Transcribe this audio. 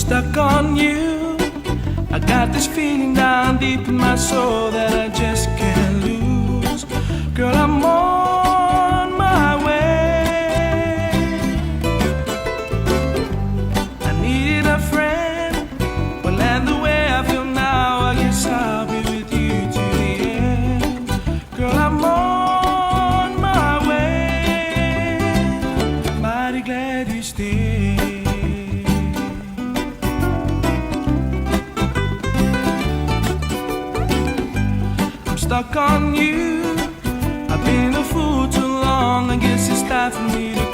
stuck on you. I got this feeling down deep in my soul that I just can't lose. Girl, I'm on my way. I needed a friend. Well, and the way I feel now, I guess I'll be with you to the end. Girl, I'm on my way. Mighty glad you stayed. Stuck on you. I've been a fool too long. I guess it's time for me to